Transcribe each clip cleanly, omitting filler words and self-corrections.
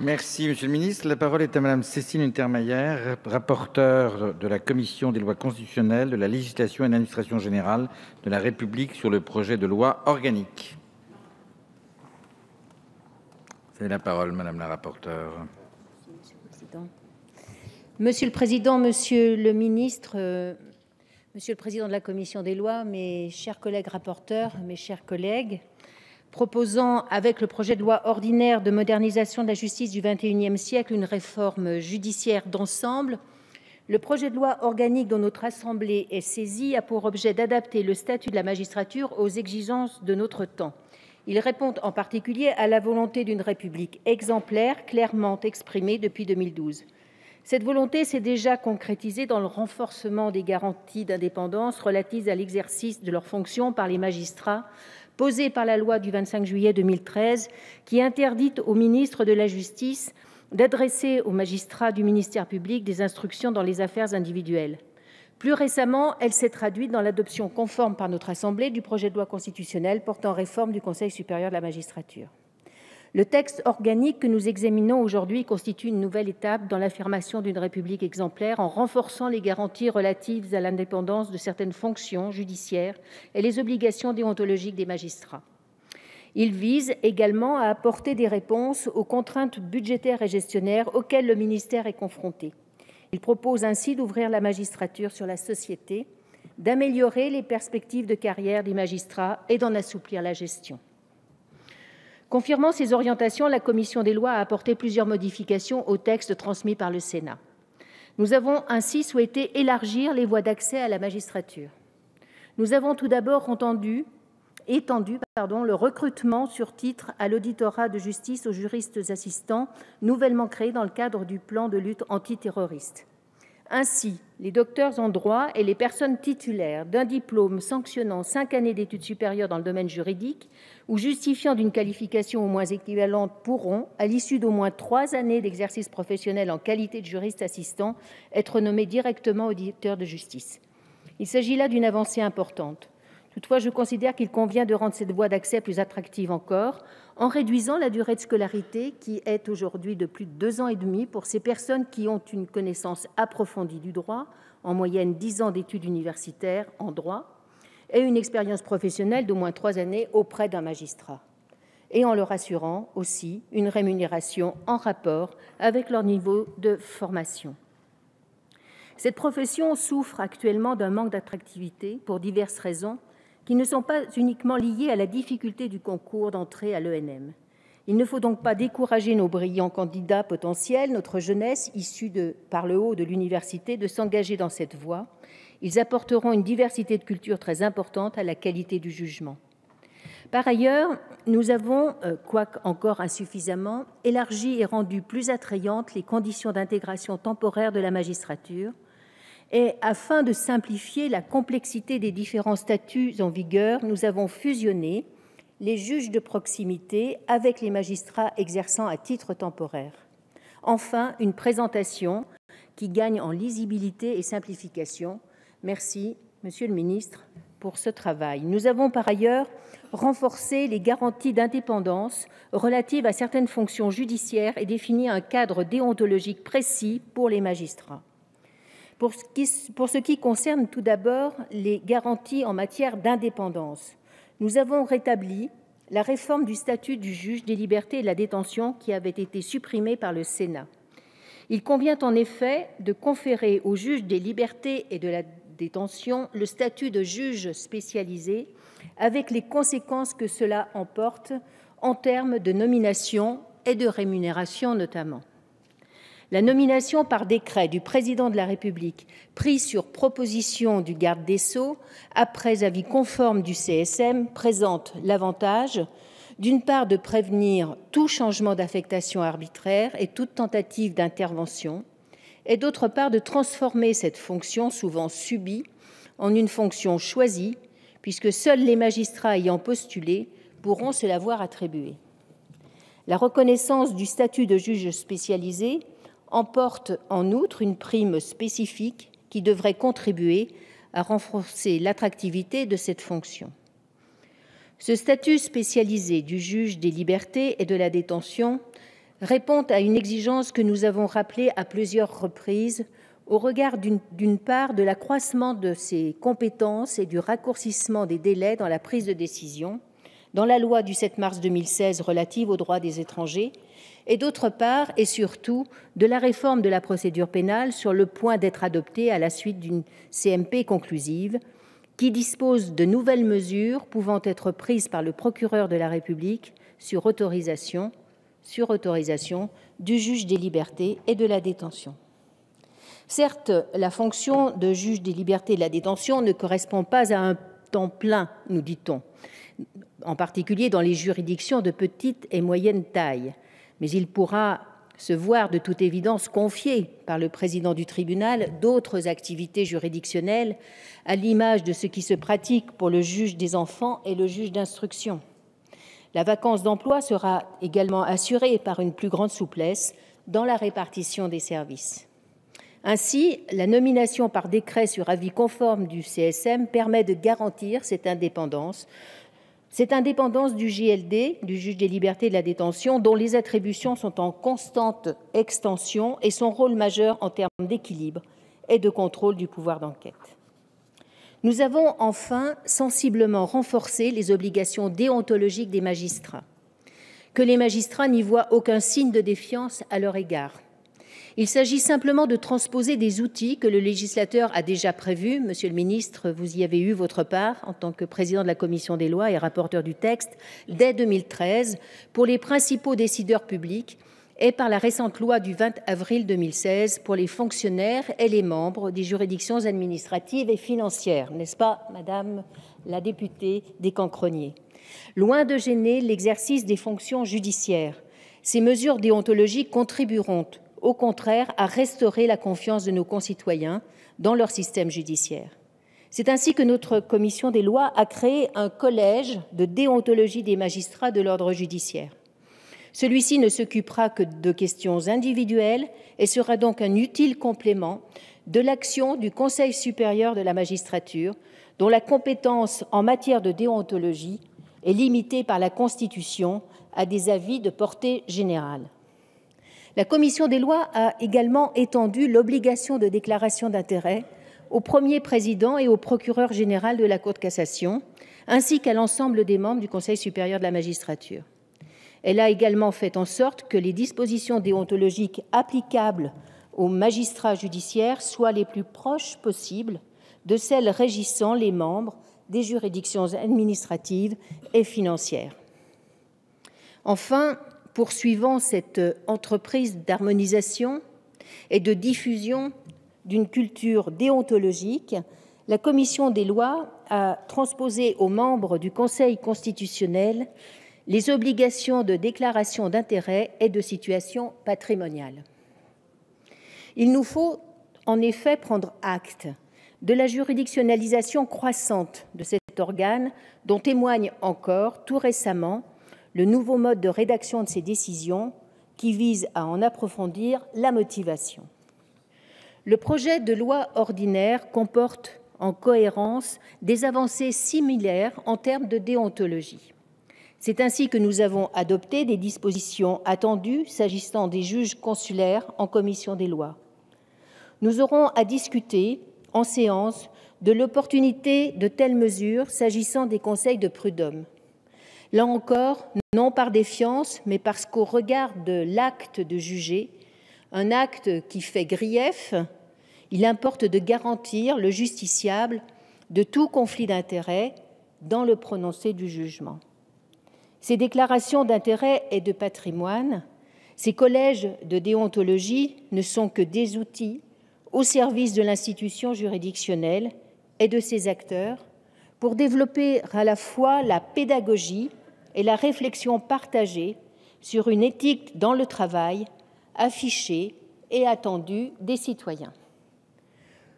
Merci, Monsieur le Ministre. La parole est à Madame Cécile Untermaier, rapporteure de la Commission des lois constitutionnelles, de la législation et de l'administration générale de la République sur le projet de loi organique. Vous avez la parole, Madame la rapporteure. Monsieur le Président, Monsieur le Ministre, Monsieur le Président de la Commission des lois, mes chers collègues rapporteurs, mes chers collègues, proposant avec le projet de loi ordinaire de modernisation de la justice du XXIe siècle une réforme judiciaire d'ensemble, le projet de loi organique dont notre Assemblée est saisie a pour objet d'adapter le statut de la magistrature aux exigences de notre temps. Il répond en particulier à la volonté d'une République exemplaire, clairement exprimée depuis 2012. Cette volonté s'est déjà concrétisée dans le renforcement des garanties d'indépendance relatives à l'exercice de leurs fonctions par les magistrats, posée par la loi du 25 juillet 2013, qui interdit au ministre de la Justice d'adresser aux magistrats du ministère public des instructions dans les affaires individuelles. Plus récemment, elle s'est traduite dans l'adoption conforme par notre Assemblée du projet de loi constitutionnelle portant réforme du Conseil supérieur de la magistrature. Le texte organique que nous examinons aujourd'hui constitue une nouvelle étape dans l'affirmation d'une République exemplaire en renforçant les garanties relatives à l'indépendance de certaines fonctions judiciaires et les obligations déontologiques des magistrats. Il vise également à apporter des réponses aux contraintes budgétaires et gestionnaires auxquelles le ministère est confronté. Il propose ainsi d'ouvrir la magistrature sur la société, d'améliorer les perspectives de carrière des magistrats et d'en assouplir la gestion. Confirmant ces orientations, la commission des lois a apporté plusieurs modifications au texte transmis par le Sénat. Nous avons ainsi souhaité élargir les voies d'accès à la magistrature. Nous avons tout d'abord étendu le recrutement sur titre à l'auditorat de justice aux juristes assistants, nouvellement créé dans le cadre du plan de lutte antiterroriste. Ainsi, les docteurs en droit et les personnes titulaires d'un diplôme sanctionnant 5 années d'études supérieures dans le domaine juridique ou justifiant d'une qualification au moins équivalente pourront, à l'issue d'au moins 3 années d'exercice professionnel en qualité de juriste assistant, être nommés directement auditeurs de justice. Il s'agit là d'une avancée importante. Toutefois, je considère qu'il convient de rendre cette voie d'accès plus attractive encore en réduisant la durée de scolarité qui est aujourd'hui de plus de 2 ans et demi pour ces personnes qui ont une connaissance approfondie du droit, en moyenne 10 ans d'études universitaires en droit, et une expérience professionnelle d'au moins 3 années auprès d'un magistrat, et en leur assurant aussi une rémunération en rapport avec leur niveau de formation. Cette profession souffre actuellement d'un manque d'attractivité pour diverses raisons qui ne sont pas uniquement liées à la difficulté du concours d'entrée à l'ENM. Il ne faut donc pas décourager nos brillants candidats potentiels, notre jeunesse issue par le haut de l'université, de s'engager dans cette voie. Ils apporteront une diversité de cultures très importante à la qualité du jugement. Par ailleurs, nous avons, quoique encore insuffisamment, élargi et rendu plus attrayantes les conditions d'intégration temporaire de la magistrature, et afin de simplifier la complexité des différents statuts en vigueur, nous avons fusionné les juges de proximité avec les magistrats exerçant à titre temporaire. Enfin, une présentation qui gagne en lisibilité et simplification. Merci, Monsieur le Ministre, pour ce travail. Nous avons par ailleurs renforcé les garanties d'indépendance relatives à certaines fonctions judiciaires et défini un cadre déontologique précis pour les magistrats. Pour ce qui concerne tout d'abord les garanties en matière d'indépendance, nous avons rétabli la réforme du statut du juge des libertés et de la détention qui avait été supprimée par le Sénat. Il convient en effet de conférer au juge des libertés et de la détention le statut de juge spécialisé avec les conséquences que cela emporte en termes de nomination et de rémunération notamment. La nomination par décret du président de la République, prise sur proposition du garde des Sceaux, après avis conforme du CSM, présente l'avantage, d'une part, de prévenir tout changement d'affectation arbitraire et toute tentative d'intervention, et d'autre part, de transformer cette fonction souvent subie en une fonction choisie, puisque seuls les magistrats ayant postulé pourront se la voir attribuer. La reconnaissance du statut de juge spécialisé emporte en outre une prime spécifique qui devrait contribuer à renforcer l'attractivité de cette fonction. Ce statut spécialisé du juge des libertés et de la détention répond à une exigence que nous avons rappelée à plusieurs reprises au regard d'une part de l'accroissement de ses compétences et du raccourcissement des délais dans la prise de décision dans la loi du 7 mars 2016 relative aux droits des étrangers, et d'autre part et surtout de la réforme de la procédure pénale sur le point d'être adoptée à la suite d'une CMP conclusive qui dispose de nouvelles mesures pouvant être prises par le procureur de la République sur autorisation du juge des libertés et de la détention. Certes, la fonction de juge des libertés et de la détention ne correspond pas à un temps plein, nous dit-on, en particulier dans les juridictions de petite et moyenne taille, mais il pourra se voir de toute évidence confier par le président du tribunal d'autres activités juridictionnelles, à l'image de ce qui se pratique pour le juge des enfants et le juge d'instruction. La vacance d'emploi sera également assurée par une plus grande souplesse dans la répartition des services. Ainsi, la nomination par décret sur avis conforme du CSM permet de garantir cette indépendance du JLD, du juge des libertés et de la détention, dont les attributions sont en constante extension et son rôle majeur en termes d'équilibre et de contrôle du pouvoir d'enquête. Nous avons enfin sensiblement renforcé les obligations déontologiques des magistrats, que les magistrats n'y voient aucun signe de défiance à leur égard. Il s'agit simplement de transposer des outils que le législateur a déjà prévus. Monsieur le ministre, vous y avez eu votre part en tant que président de la commission des lois et rapporteur du texte dès 2013 pour les principaux décideurs publics et par la récente loi du 20 avril 2016 pour les fonctionnaires et les membres des juridictions administratives et financières. N'est-ce pas, Madame la députée des Cancroniers? Loin de gêner l'exercice des fonctions judiciaires, ces mesures déontologiques contribueront au contraire à restaurer la confiance de nos concitoyens dans leur système judiciaire. C'est ainsi que notre commission des lois a créé un collège de déontologie des magistrats de l'ordre judiciaire. Celui-ci ne s'occupera que de questions individuelles et sera donc un utile complément de l'action du Conseil supérieur de la magistrature, dont la compétence en matière de déontologie est limitée par la Constitution à des avis de portée générale. La commission des lois a également étendu l'obligation de déclaration d'intérêt au premier président et au procureur général de la Cour de cassation, ainsi qu'à l'ensemble des membres du Conseil supérieur de la magistrature. Elle a également fait en sorte que les dispositions déontologiques applicables aux magistrats judiciaires soient les plus proches possibles de celles régissant les membres des juridictions administratives et financières. Enfin, poursuivant cette entreprise d'harmonisation et de diffusion d'une culture déontologique, la commission des lois a transposé aux membres du Conseil constitutionnel les obligations de déclaration d'intérêt et de situation patrimoniale. Il nous faut en effet prendre acte de la juridictionnalisation croissante de cet organe, dont témoigne encore tout récemment le nouveau mode de rédaction de ces décisions qui vise à en approfondir la motivation. Le projet de loi ordinaire comporte en cohérence des avancées similaires en termes de déontologie. C'est ainsi que nous avons adopté des dispositions attendues s'agissant des juges consulaires en commission des lois. Nous aurons à discuter en séance de l'opportunité de telles mesures s'agissant des conseils de prud'homme. Là encore, non par défiance, mais parce qu'au regard de l'acte de juger, un acte qui fait grief, il importe de garantir le justiciable de tout conflit d'intérêts dans le prononcé du jugement. Ces déclarations d'intérêt et de patrimoine, ces collèges de déontologie ne sont que des outils au service de l'institution juridictionnelle et de ses acteurs pour développer à la fois la pédagogie et la réflexion partagée sur une éthique dans le travail affichée et attendue des citoyens.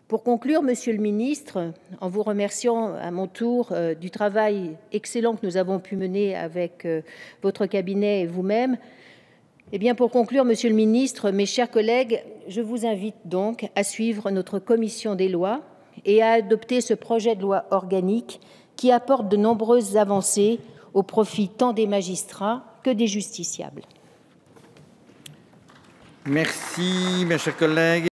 Pour conclure, Monsieur le ministre, en vous remerciant à mon tour du travail excellent que nous avons pu mener avec votre cabinet et vous-même, pour conclure, Monsieur le ministre, mes chers collègues, je vous invite donc à suivre notre commission des lois et à adopter ce projet de loi organique qui apporte de nombreuses avancées au profit tant des magistrats que des justiciables. Merci, mes chers collègues.